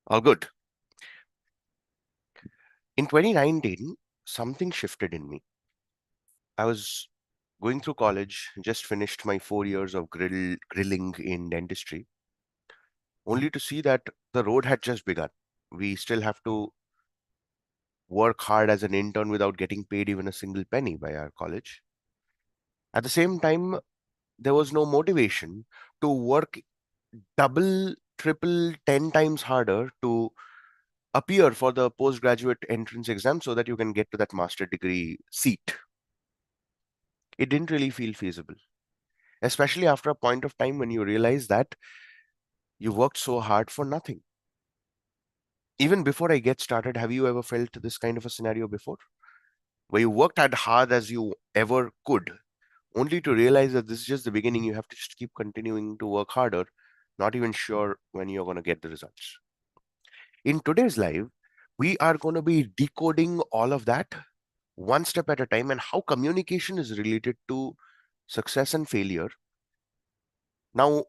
All good. In 2019, something shifted in me. I was going through college, just finished my 4 years of grilling in dentistry, only to see that the road had just begun. We still have to work hard as an intern without getting paid even a single penny by our college. At the same time, there was no motivation to work double, triple, 10 times harder to appear for the postgraduate entrance exam so that you can get to that master degree seat. It didn't really feel feasible, especially after a point of time when you realize that you worked so hard for nothing. Even before I get started, have you ever felt this kind of a scenario before? Where you worked as hard as you ever could, only to realize that this is just the beginning. You have to just keep continuing to work harder, not even sure when you're going to get the results. In today's live, we are going to be decoding all of that one step at a time and how communication is related to success and failure. Now,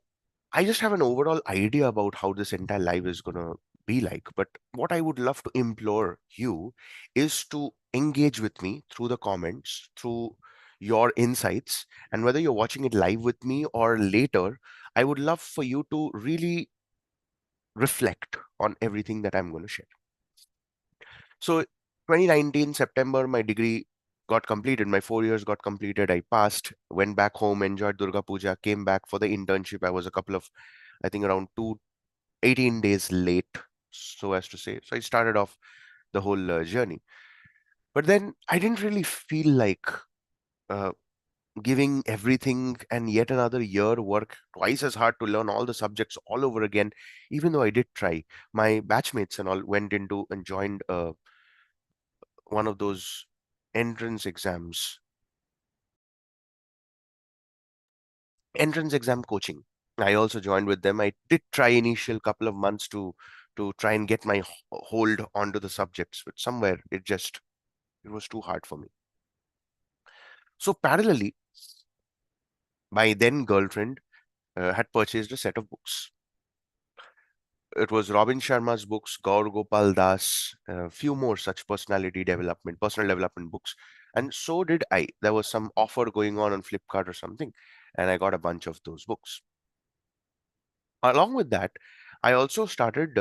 I just have an overall idea about how this entire life is going to be like. But what I would love to implore you is to engage with me through the comments, through your insights. And whether you're watching it live with me or later, I would love for you to really reflect on everything that I'm going to share. So, 2019 September, my degree got completed. My 4 years got completed. I passed, went back home, enjoyed Durga Puja, came back for the internship. I was a couple of, I think, around 18 days late, so as to say. So I started off the whole journey. But then I didn't really feel like uh, giving everything and yet another year work twice as hard to learn all the subjects all over again, even though I did try. My batchmates and all went into and joined one of those entrance exams, entrance exam coaching. I also joined with them. I did try initial couple of months to try and get my hold onto the subjects, but somewhere it was too hard for me. So parallelly, my then girlfriend had purchased a set of books. It was Robin Sharma's books, Gaur Gopal Das, a few more such personal development books. And so did I. There was some offer going on Flipkart or something, and I got a bunch of those books. Along with that, I also started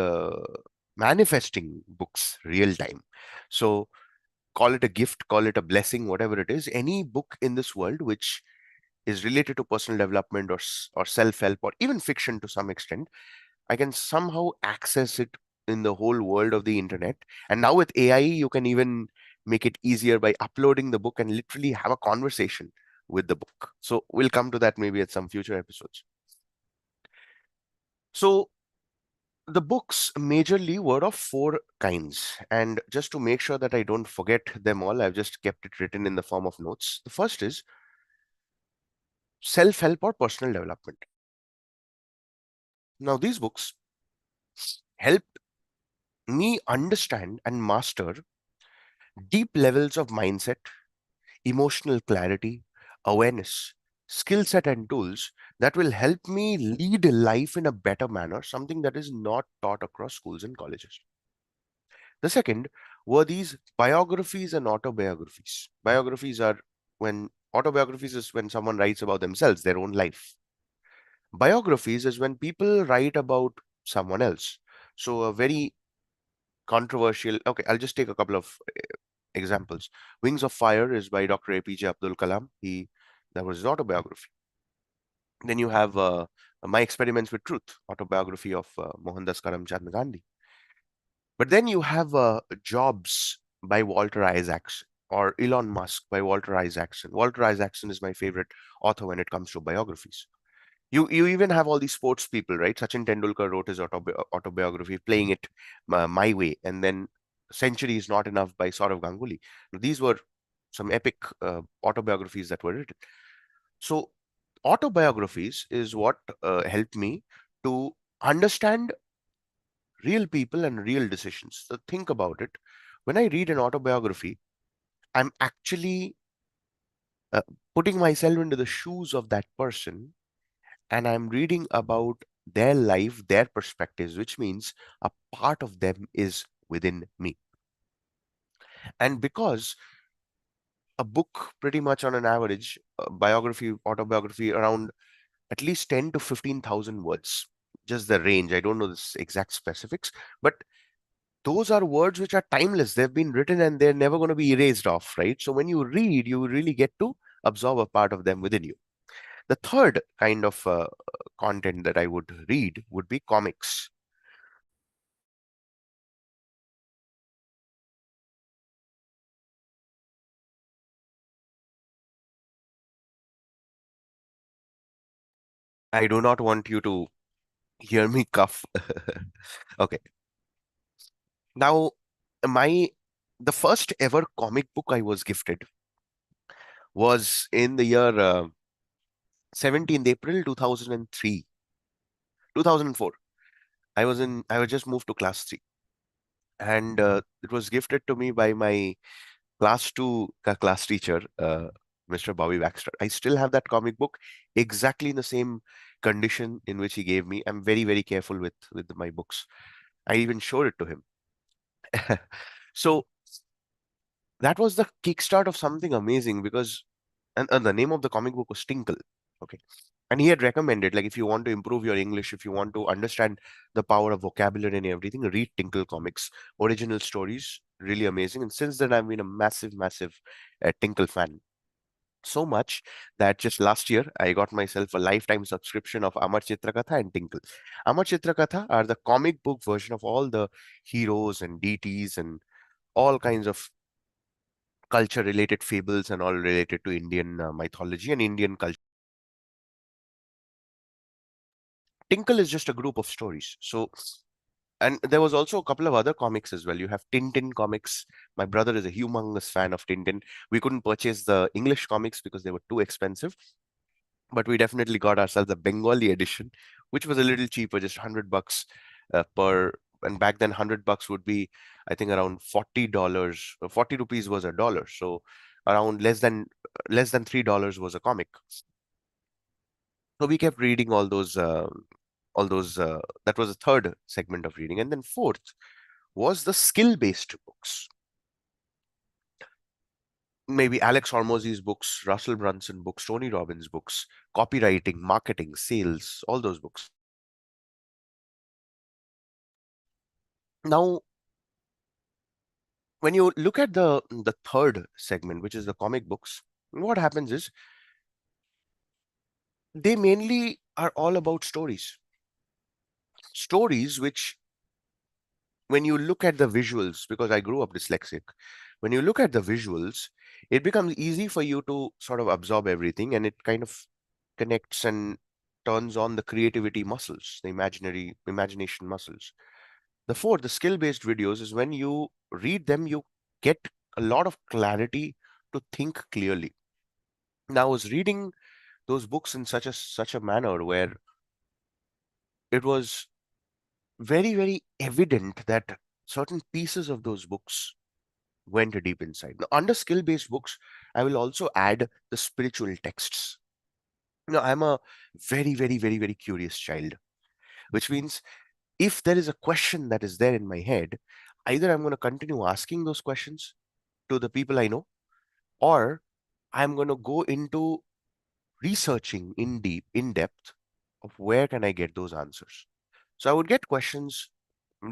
manifesting books real time. So call it a gift, call it a blessing, whatever it is, any book in this world which is related to personal development or self-help or even fiction to some extent, I can somehow access it in the whole world of the internet. And now with AI, you can even make it easier by uploading the book and literally have a conversation with the book. So we'll come to that maybe at some future episodes. So the books majorly were of four kinds. And just to make sure that I don't forget them all, I've just kept it written in the form of notes. The first is self-help or personal development. Now, these books help me understand and master deep levels of mindset, emotional clarity, awareness, skill set, and tools that will help me lead life in a better manner, something that is not taught across schools and colleges. The second were these biographies and autobiographies. Autobiographies is when someone writes about themselves, their own life. Biographies is when people write about someone else. So a very controversial, okay, I'll just take a couple of examples. Wings of Fire is by Dr. APJ Abdul Kalam. That was his autobiography. Then you have My Experiments with Truth, autobiography of Mohandas Karamchand Gandhi. But then you have Jobs by Walter Isaacson or Elon Musk by Walter Isaacson. Walter Isaacson is my favorite author when it comes to biographies. You even have all these sports people, right? Sachin Tendulkar wrote his autobiography, playing it my way, and then Century is Not Enough by Saurav Ganguly. These were some epic autobiographies that were written. So autobiographies is what helped me to understand real people and real decisions. So think about it. When I read an autobiography, I'm actually uh, putting myself into the shoes of that person, and I'm reading about their life, their perspectives, which means a part of them is within me. And because a book, pretty much on an average, biography, autobiography, around at least 10 to 15,000 words, just the range. I don't know the exact specifics, but those are words which are timeless. They've been written and they're never going to be erased off, right? So when you read, you really get to absorb a part of them within you. The third kind of content that I would read would be comics. I do not want you to hear me cough. Okay. Now, my the first ever comic book I was gifted was in the year 17th April 2003, 2004. I was just moved to class 3, and it was gifted to me by my class 2 class teacher, Mr. Bobby Baxter. I still have that comic book exactly in the same condition in which he gave me. I'm very, very careful with my books. I even showed it to him. So that was the kickstart of something amazing because, and the name of the comic book was Tinkle. Okay. And he had recommended, like, if you want to improve your English, if you want to understand the power of vocabulary and everything, read Tinkle comics, original stories, really amazing. And since then, I've been a massive, massive Tinkle fan. So much that just last year, I got myself a lifetime subscription of Amar Chitrakatha and Tinkle. Amar Chitrakatha are the comic book version of all the heroes and deities and all kinds of culture related fables and all related to Indian mythology and Indian culture. Tinkle is just a group of stories. So, and there was also a couple of other comics as well. You have Tintin comics. My brother is a humongous fan of Tintin. We couldn't purchase the English comics because they were too expensive, but we definitely got ourselves a Bengali edition, which was a little cheaper, just $100 per. And back then, $100 would be, I think, around $40. 40 rupees was a dollar, so around less than $3 was a comic. So we kept reading all those. That was the third segment of reading, and then fourth was the skill-based books. Maybe Alex Hormozzi's books, Russell Brunson books, Tony Robbins books, copywriting, marketing, sales, all those books. Now, when you look at the third segment, which is the comic books, what happens is they mainly are all about stories. Stories which, when you look at the visuals, because I grew up dyslexic, when you look at the visuals, it becomes easy for you to sort of absorb everything, and it kind of connects and turns on the creativity muscles, the imaginary imagination muscles. The fourth, the skill-based videos, is when you read them, you get a lot of clarity to think clearly. Now, I was reading those books in such a manner where it was very, very evident that certain pieces of those books went deep inside. Now, under skill-based books, I will also add the spiritual texts. I'm a very, very, very, very curious child, which means if there is a question that is there in my head, either I'm going to continue asking those questions to the people I know, or I'm going to go into researching in depth of where can I get those answers. So I would get questions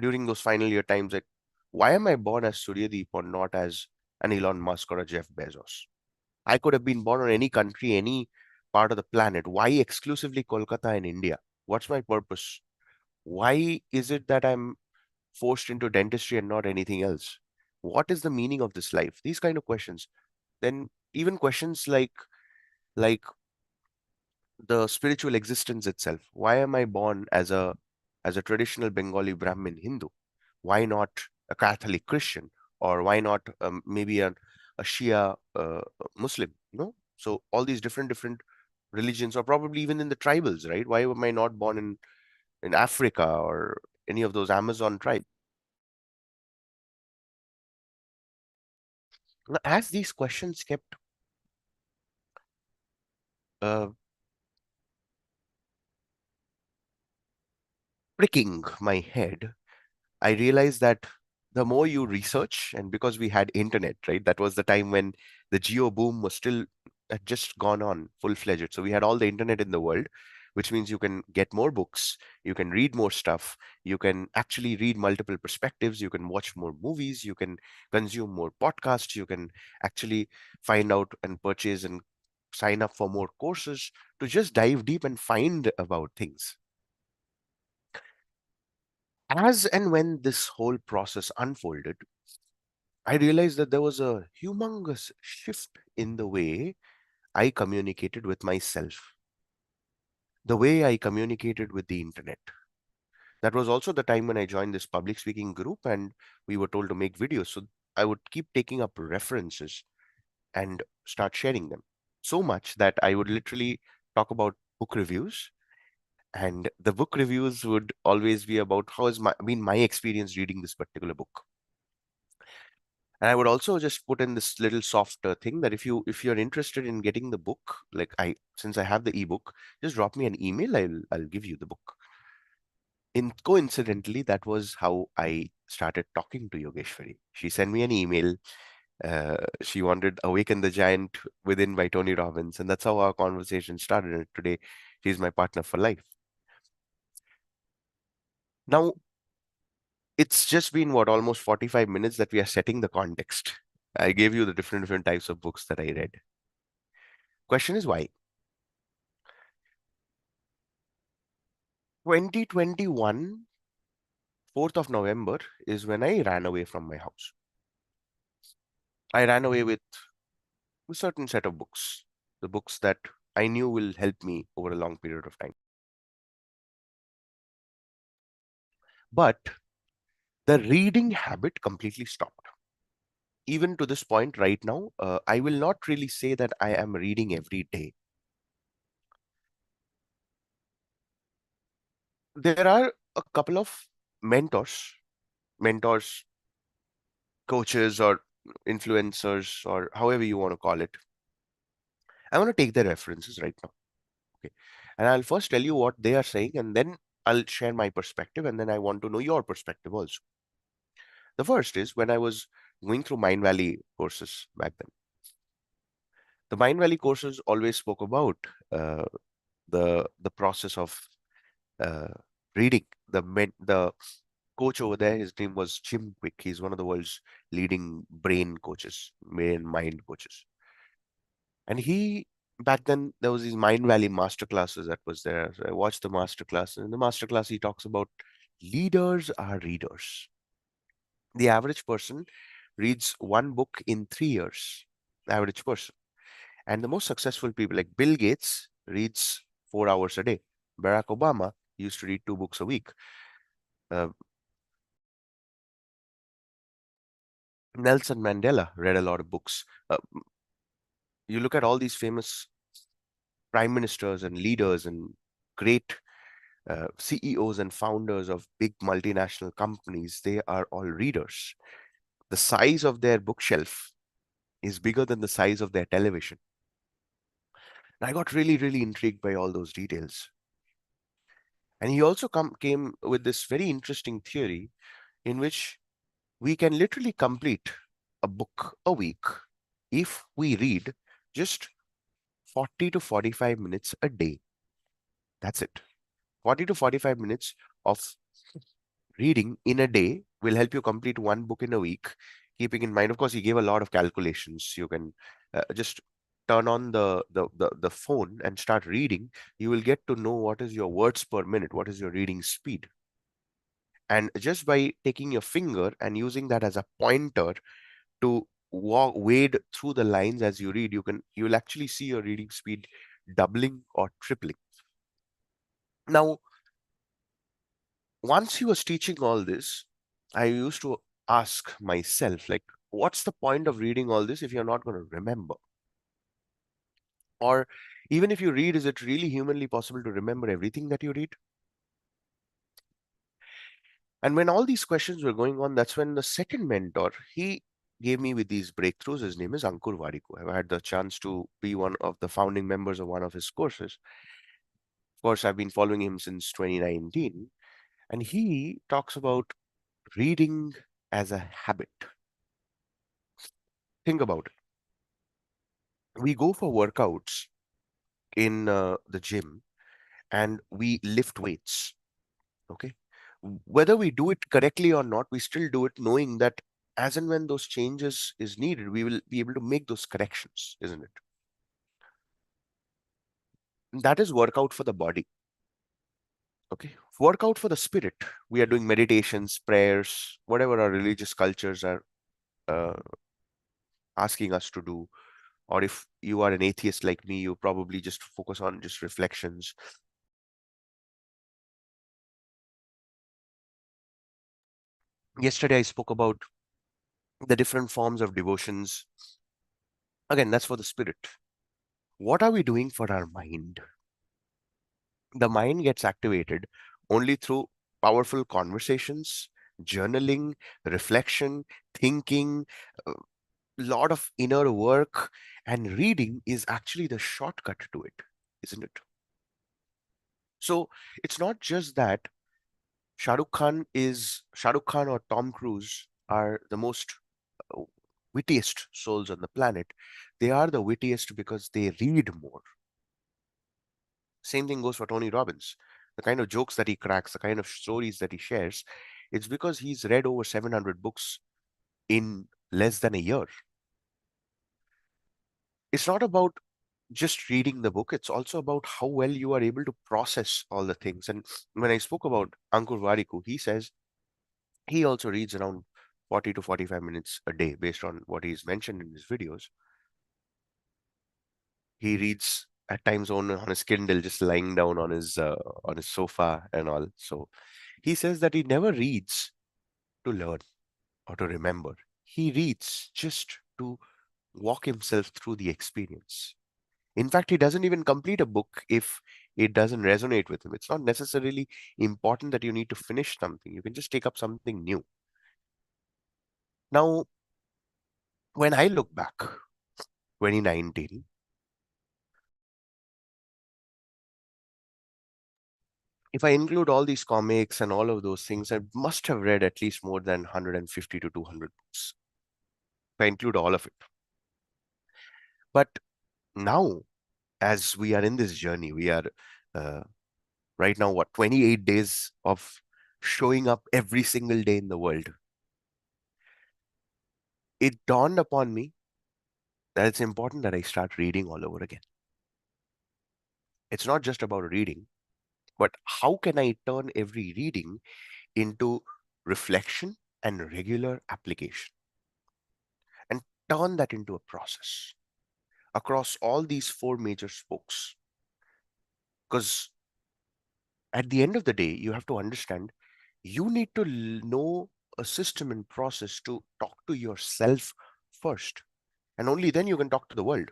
during those final year times like, why am I born as Suryadeep or not as an Elon Musk or a Jeff Bezos? I could have been born in any country, any part of the planet. Why exclusively Kolkata in India? What's my purpose? Why is it that I'm forced into dentistry and not anything else? What is the meaning of this life? These kind of questions. Then even questions like the spiritual existence itself. Why am I born as a traditional Bengali Brahmin Hindu? Why not a Catholic Christian? Or why not maybe a Shia Muslim? So all these different religions, or probably even in the tribals, right? Why am I not born in Africa or any of those Amazon tribes? Now, as these questions kept uh, pricking my head, I realized that the more you research, and because we had internet, right? That was the time when the geo boom was still had just gone on full-fledged. So we had all the internet in the world, which means you can get more books, you can read more stuff, you can actually read multiple perspectives, you can watch more movies, you can consume more podcasts, you can actually find out and purchase and sign up for more courses to just dive deep and find about things. As and when this whole process unfolded, I realized that there was a humongous shift in the way I communicated with myself, the way I communicated with the internet. That was also the time when I joined this public speaking group and we were told to make videos. So I would keep taking up references and start sharing them. So much that I would literally talk about book reviews, and the book reviews would always be about how has been my experience reading this particular book. And I would also just put in this little soft thing that if you're interested in getting the book, like I since I have the ebook, just drop me an email. I'll give you the book. In coincidentally, that was how I started talking to Yogeshwari. She sent me an email. She wanted Awaken the Giant Within by Tony Robbins, and that's how our conversation started. And today, she's my partner for life. Now, it's just been what almost 45 minutes that we are setting the context. I gave you the different types of books that I read. Question is why? 2021, 4th of November is when I ran away from my house. I ran away with a certain set of books, the books that I knew will help me over a long period of time. But the reading habit completely stopped. Even to this point right now, I will not really say that I am reading every day. There are a couple of mentors, coaches, or influencers, or however you want to call it. I want to take their references right now. Okay. And I'll first tell you what they are saying, and then I'll share my perspective, and then I want to know your perspective also. The first is when I was going through Mind Valley courses back then. The Mind Valley courses always spoke about uh, the process of uh, reading. The coach over there, his name was Jim Quick. He's one of the world's leading brain coaches, brain mind coaches. And he back then there was these Mind Valley master classes that was there. So I watched the master class. And in the master class, he talks about leaders are readers. The average person reads one book in 3 years. Average person. And the most successful people, like Bill Gates, reads 4 hours a day. Barack Obama used to read 2 books a week. Uh, Nelson Mandela read a lot of books. You look at all these famous prime ministers and leaders and great CEOs and founders of big multinational companies, they are all readers. The size of their bookshelf is bigger than the size of their television. And I got really intrigued by all those details. And he also came with this very interesting theory in which we can literally complete a book a week if we read just 40 to 45 minutes a day. That's it. 40 to 45 minutes of reading in a day will help you complete one book in a week. Keeping in mind, of course, he gave a lot of calculations. You can just turn on the phone and start reading. You will get to know what is your words per minute, what is your reading speed. And just by taking your finger and using that as a pointer to wade through the lines as you read, you'll actually see your reading speed doubling or tripling. Now, once he was teaching all this, I used to ask myself, like, what's the point of reading all this if you're not going to remember? Or even if you read, is it really humanly possible to remember everything that you read? And when all these questions were going on, that's when the second mentor, he gave me with these breakthroughs. His name is Ankur Warikoo. I've had the chance to be one of the founding members of one of his courses. Of course, I've been following him since 2019. And he talks about reading as a habit. Think about it. We go for workouts in the gym and we lift weights. Okay. Whether we do it correctly or not, we still do it knowing that as and when those changes is needed, we will be able to make those corrections, isn't it? That is workout for the body. Okay. Workout for the spirit. We are doing meditations, prayers, whatever our religious cultures are uh, asking us to do. Or if you are an atheist like me, you probably just focus on just reflections. Yesterday, I spoke about the different forms of devotions. Again, that's for the spirit. What are we doing for our mind? The mind gets activated only through powerful conversations, journaling, reflection, thinking, a lot of inner work, and reading is actually the shortcut to it, isn't it? So it's not just that Shah Rukh Khan or Tom Cruise are the most uh, wittiest souls on the planet. They are the wittiest because they read more. Same thing goes for Tony Robbins. The kind of jokes that he cracks, the kind of stories that he shares, it's because he's read over 700 books in less than a year. It's not about just reading the book, it's also about how well you are able to process all the things. And when I spoke about Ankur Wariku, he says he also reads around 40 to 45 minutes a day based on what he's mentioned in his videos. He reads at times on his Kindle, just lying down on his sofa and all. So he says that he never reads to learn or to remember. He reads just to walk himself through the experience. In fact, he doesn't even complete a book if it doesn't resonate with him. It's not necessarily important that you need to finish something. You can just take up something new. Now, when I look back, 2019, if I include all these comics and all of those things, I must have read at least more than 150 to 200 books. If I include all of it. But now, as we are in this journey, we are uh, right now, what, 28 days of showing up every single day in the world. It dawned upon me that it's important that I start reading all over again. It's not just about reading, but how can I turn every reading into reflection and regular application and turn that into a process across all these four major spokes? Because at the end of the day, you have to understand you need to know a system and process to talk to yourself first. And only then you can talk to the world.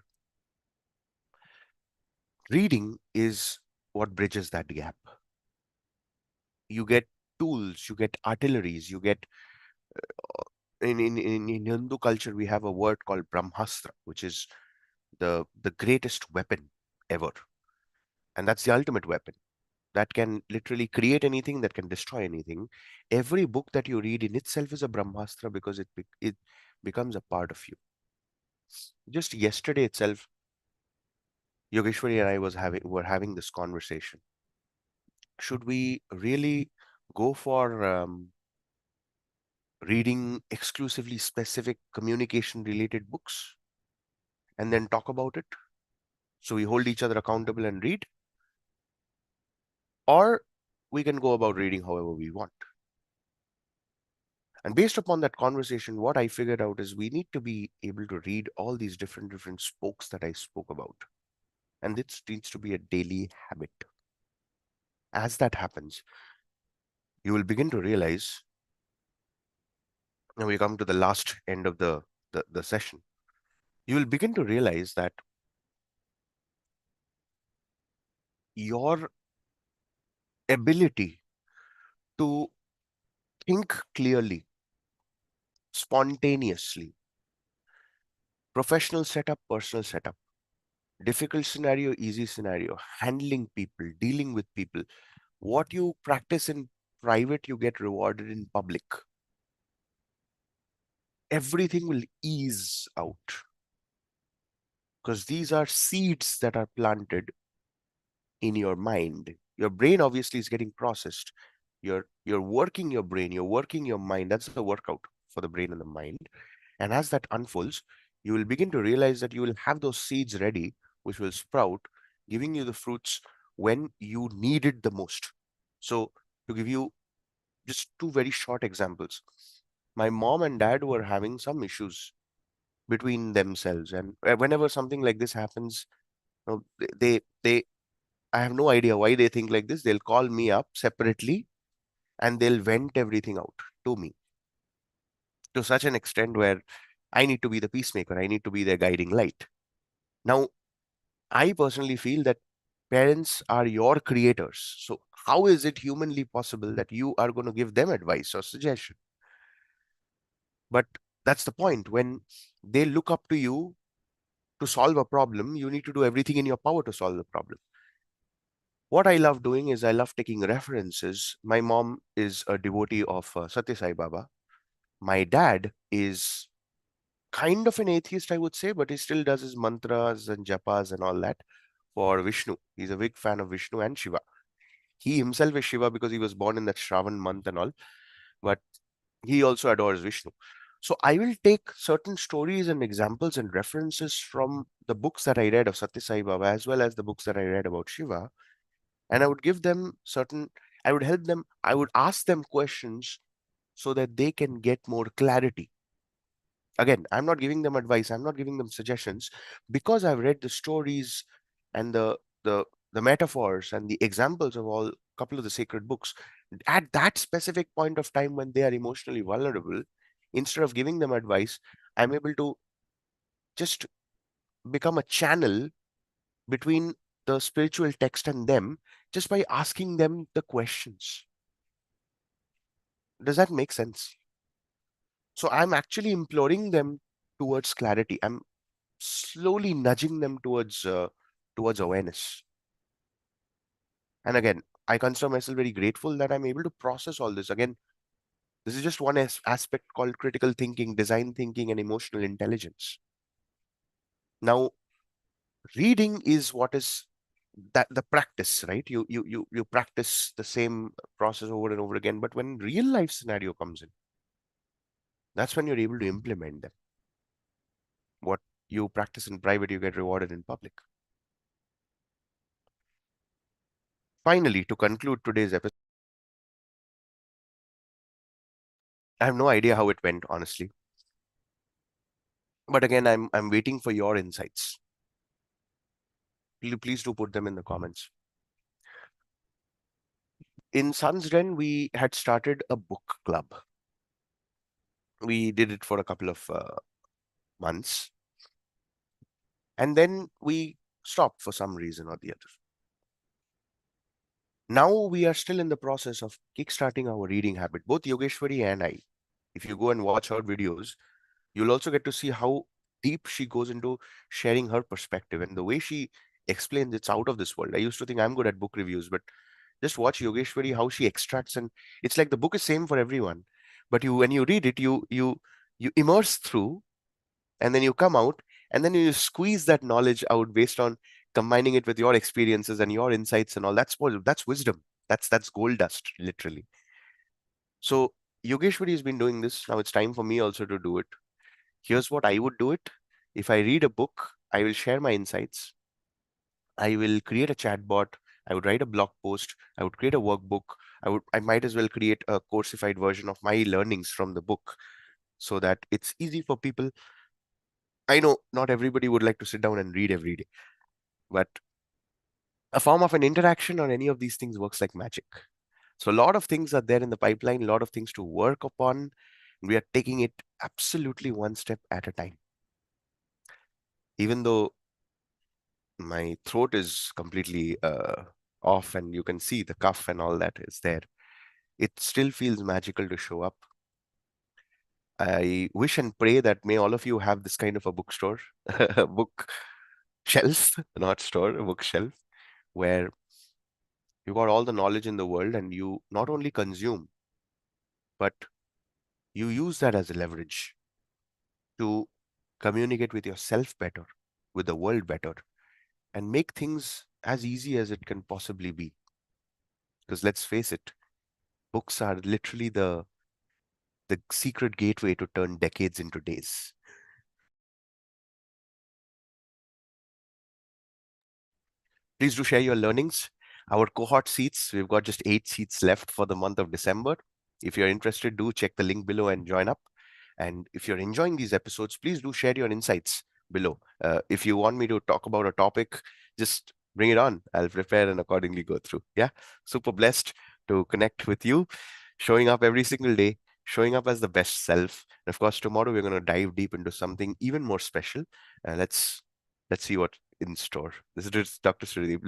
Reading is what bridges that gap. You get tools, you get artilleries, you get in Hindu culture we have a word called Brahmastra, which is the greatest weapon ever. And that's the ultimate weapon that can literally create anything, that can destroy anything. Every book that you read in itself is a Brahmastra because it becomes a part of you. Just yesterday itself, Yogeshwari and I were having this conversation. Should we really go for reading exclusively specific communication related books and then talk about it? So we hold each other accountable and read, or we can go about reading however we want. And based upon that conversation, what I figured out is we need to be able to read all these different spokes that I spoke about. And this needs to be a daily habit. As that happens, you will begin to realize, and we come to the last end of the session, you will begin to realize that your ability to think clearly, spontaneously, professional setup, personal setup, difficult scenario, easy scenario, handling people, dealing with people, what you practice in private, you get rewarded in public. Everything will ease out because these are seeds that are planted in your mind. Your brain obviously is getting processed. You're working your brain, you're working your mind. That's the workout for the brain and the mind. And as that unfolds, you will begin to realize that you will have those seeds ready, which will sprout, giving you the fruits when you need it the most. So, to give you just two very short examples, my mom and dad were having some issues between themselves, and whenever something like this happens, they I have no idea why they think like this. They'll call me up separately and they'll vent everything out to me to such an extent where I need to be the peacemaker. I need to be their guiding light. Now, I personally feel that parents are your creators. So, how is it humanly possible that you are going to give them advice or suggestion? But that's the point. When they look up to you to solve a problem, you need to do everything in your power to solve the problem. What I love doing is I love taking references. My mom is a devotee of Satya Sai Baba. My dad is kind of an atheist, I would say, but he still does his mantras and japas and all that for Vishnu. He's a big fan of Vishnu and Shiva. He himself is Shiva because he was born in that Shravan month and all, but he also adores Vishnu. So I will take certain stories and examples and references from the books that I read of Satya Sai Baba as well as the books that I read about Shiva, and I would give them certain, I would help them, I would ask them questions so that they can get more clarity. Again, I'm not giving them advice, I'm not giving them suggestions, because I've read the stories and the metaphors and the examples of all couple of the sacred books. At that specific point of time when they are emotionally vulnerable, instead of giving them advice, I'm able to just become a channel between the spiritual text and them, just by asking them the questions. Does that make sense? So I'm actually imploring them towards clarity. I'm slowly nudging them towards awareness. And again, I consider myself very grateful that I'm able to process all this. Again, this is just one aspect called critical thinking, design thinking, and emotional intelligence. Now, reading is what is that the practice, right? You practice the same process over and over again. But when real life scenario comes in, that's when you're able to implement them. What you practice in private, you get rewarded in public. Finally, to conclude today's episode, I have no idea how it went, honestly. But again, I'm waiting for your insights. Please do put them in the comments. In Sun's Den, we had started a book club. We did it for a couple of months, and then we stopped for some reason or the other. Now we are still in the process of kickstarting our reading habit, both Yogeshwari and I. If you go and watch her videos, you'll also get to see how deep she goes into sharing her perspective, and the way she explains, it's out of this world. I used to think I'm good at book reviews, but just watch Yogeshwari, how she extracts, and it's like the book is same for everyone. But you, when you read it, you immerse through, and then you come out, and then you squeeze that knowledge out based on combining it with your experiences and your insights and all. That's wisdom. That's gold dust, literally. So Yogeshwari has been doing this. Now it's time for me also to do it. Here's what I would do it. If I read a book, I will share my insights. I will create a chatbot. I would write a blog post. I would create a workbook. I might as well create a coursified version of my learnings from the book so that it's easy for people. I know not everybody would like to sit down and read every day, but a form of an interaction on any of these things works like magic. So a lot of things are there in the pipeline, a lot of things to work upon. We are taking it absolutely one step at a time. Even though my throat is completely off and you can see the cough and all that is there, it still feels magical to show up. I wish and pray that may all of you have this kind of a bookstore, a book shelf, not store, a bookshelf, where You got all the knowledge in the world, and you not only consume, but you use that as a leverage to communicate with yourself better, with the world better, and make things as easy as it can possibly be. Because let's face it, books are literally the secret gateway to turn decades into days. Please do share your learnings. Our cohort seats, we've got just 8 seats left for the month of December. If you're interested, do check the link below and join up. And if you're enjoying these episodes, please do share your insights below. If you want me to talk about a topic, just bring it on. I'll prepare and accordingly go through. Yeah, super blessed to connect with you, showing up every single day, showing up as the best self. And of course, tomorrow we're going to dive deep into something even more special. Let's see what in store. This is Dr. Sridip.